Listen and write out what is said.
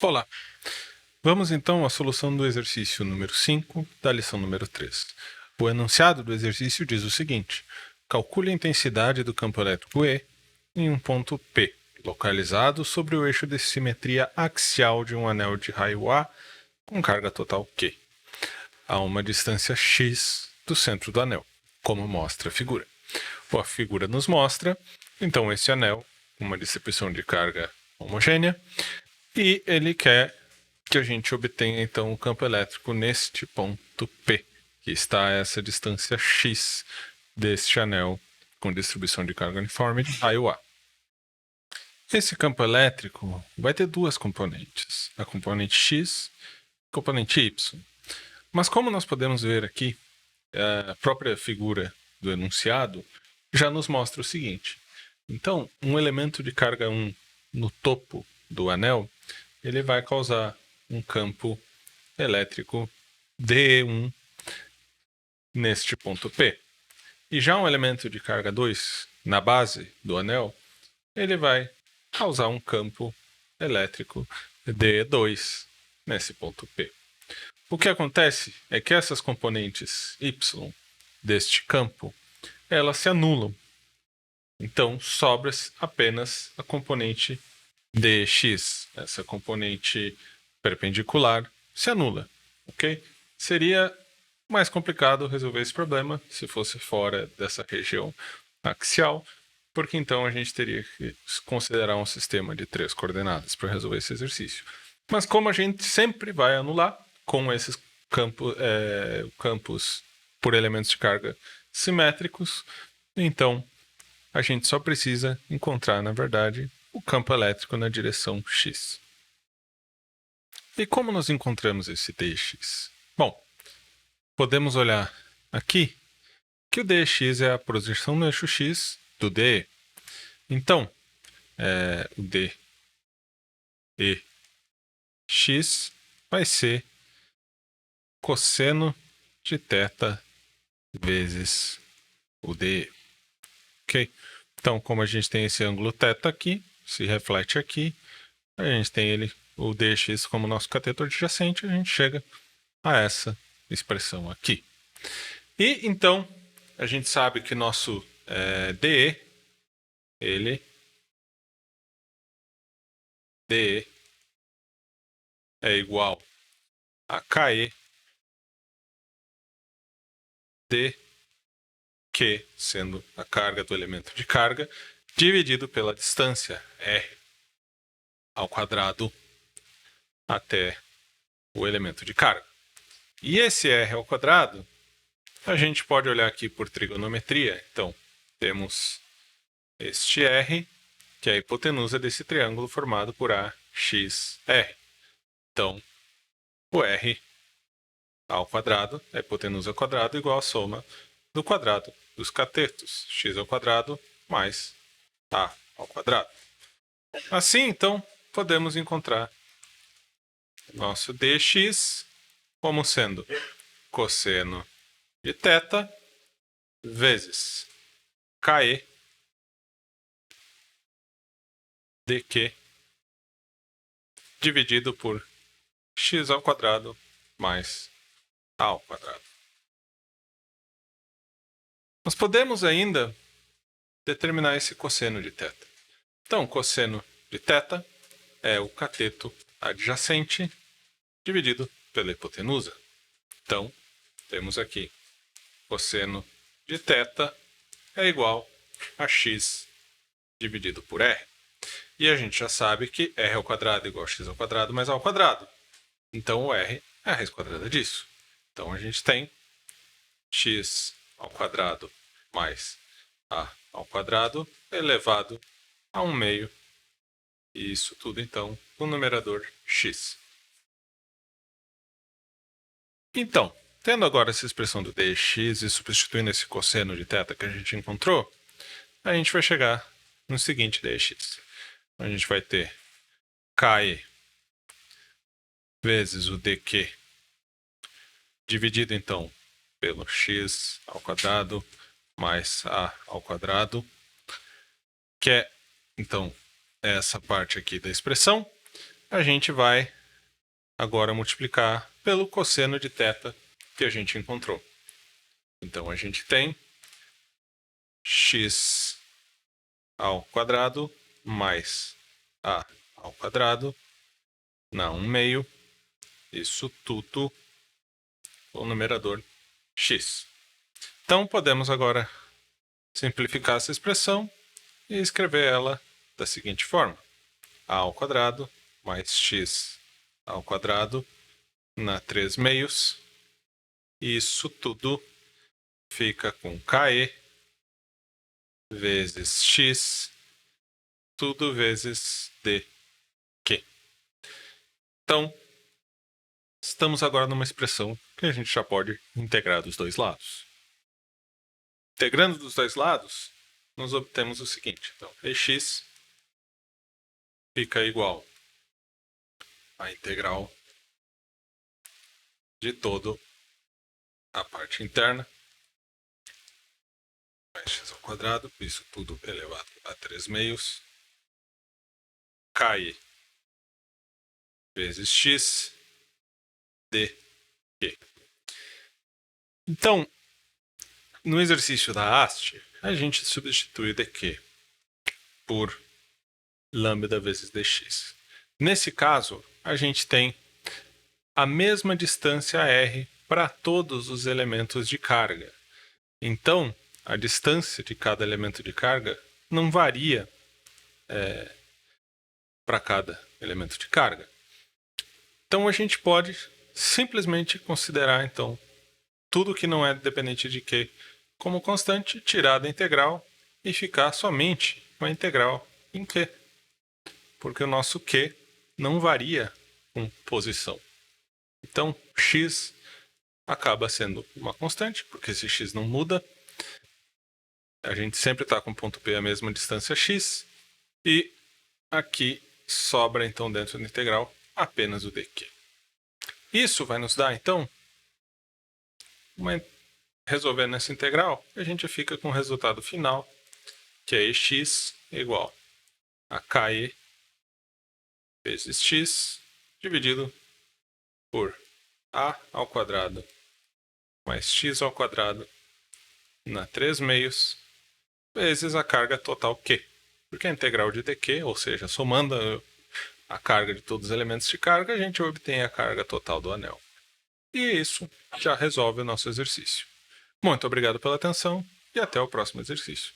Olá! Vamos então à solução do exercício número 5 da lição número 3. O enunciado do exercício diz o seguinte: calcule a intensidade do campo elétrico E em um ponto P, localizado sobre o eixo de simetria axial de um anel de raio A com carga total Q, a uma distância x do centro do anel, como mostra a figura. A figura nos mostra, então, esse anel, uma distribuição de carga homogênea, e ele quer que a gente obtenha, então, o campo elétrico neste ponto P, que está a essa distância x deste anel com distribuição de carga uniforme de raio A. Esse campo elétrico vai ter duas componentes, a componente x e a componente y. Mas como nós podemos ver aqui, a própria figura do enunciado já nos mostra o seguinte. Então, um elemento de carga 1 no topo do anel, ele vai causar um campo elétrico DE1 neste ponto P. E já um elemento de carga 2 na base do anel, ele vai causar um campo elétrico DE2 nesse ponto P. O que acontece é que essas componentes Y deste campo, elas se anulam. Então, sobra apenas a componente dx, essa componente perpendicular, se anula, ok? Seria mais complicado resolver esse problema se fosse fora dessa região axial, porque então a gente teria que considerar um sistema de 3 coordenadas para resolver esse exercício. Mas como a gente sempre vai anular com esses campos por elementos de carga simétricos, então a gente só precisa encontrar, na verdade, o campo elétrico na direção x. E como nós encontramos esse dx? Bom, podemos olhar aqui que o dx é a projeção no eixo x do DE. Então, o dx vai ser cosseno de θ vezes o DE. Ok? Então, como a gente tem esse ângulo θ aqui, se reflete aqui, a gente tem o dx como nosso cateto adjacente, a gente chega a essa expressão aqui. E então, a gente sabe que nosso DE é igual a KE dQ, sendo a carga do elemento de carga, dividido pela distância R ao quadrado até o elemento de carga. E esse R ao quadrado, a gente pode olhar aqui por trigonometria. Então, temos este R, que é a hipotenusa desse triângulo formado por AXR. Então, o R ao quadrado, a hipotenusa ao quadrado, igual à soma do quadrado dos catetos, x ao quadrado mais A ao quadrado. Assim, então, podemos encontrar nosso dx como sendo cosseno de θ vezes KE dQ dividido por x ao quadrado mais A ao quadrado. Nós podemos ainda determinar esse cosseno de θ. Então, cosseno de θ é o cateto adjacente dividido pela hipotenusa. Então, temos aqui cosseno de θ é igual a x dividido por r. E a gente já sabe que r ao quadrado é igual a x ao quadrado mais a ao quadrado. Então, o r é a raiz quadrada disso. Então, a gente tem x ao quadrado mais a ao quadrado elevado a 1/2. E isso tudo, então, no numerador x. Então, tendo agora essa expressão do dx e substituindo esse cosseno de θ que a gente encontrou, a gente vai chegar no seguinte dx. A gente vai ter KE vezes o dq dividido, então, pelo x ao quadrado mais a ao quadrado, que é, então, essa parte aqui da expressão, a gente vai agora multiplicar pelo cosseno de θ que a gente encontrou. Então, a gente tem x ao quadrado mais a ao quadrado na 1/2, isso tudo o numerador x. Então, podemos agora simplificar essa expressão e escrever ela da seguinte forma: a ao quadrado mais x ao quadrado na 3/2, e isso tudo fica com KE vezes x, tudo vezes dq. Então, estamos agora numa expressão que a gente já pode integrar dos dois lados. Integrando dos dois lados, nós obtemos o seguinte. Então, dx fica igual à integral de todo a parte interna mais x ao quadrado, isso tudo elevado a 3/2, KI vezes x dq. Então, no exercício da haste, a gente substitui dq por lambda vezes dx. Nesse caso, a gente tem a mesma distância r para todos os elementos de carga. Então, a distância de cada elemento de carga não varia para cada elemento de carga. Então, a gente pode simplesmente considerar então tudo que não é dependente de Q como constante, tirar da integral e ficar somente com a integral em Q, porque o nosso Q não varia com posição. Então, x acaba sendo uma constante, porque esse x não muda. A gente sempre está com o ponto P a mesma distância x, e aqui sobra então dentro da integral apenas o dq. Isso vai nos dar então, resolvendo essa integral, a gente fica com o resultado final, que é x igual a KE vezes x dividido por a ao quadrado mais x ao quadrado na 3/2 vezes a carga total Q. Porque a integral de dq, ou seja, somando a carga de todos os elementos de carga, a gente obtém a carga total do anel. E isso já resolve o nosso exercício. Muito obrigado pela atenção e até o próximo exercício.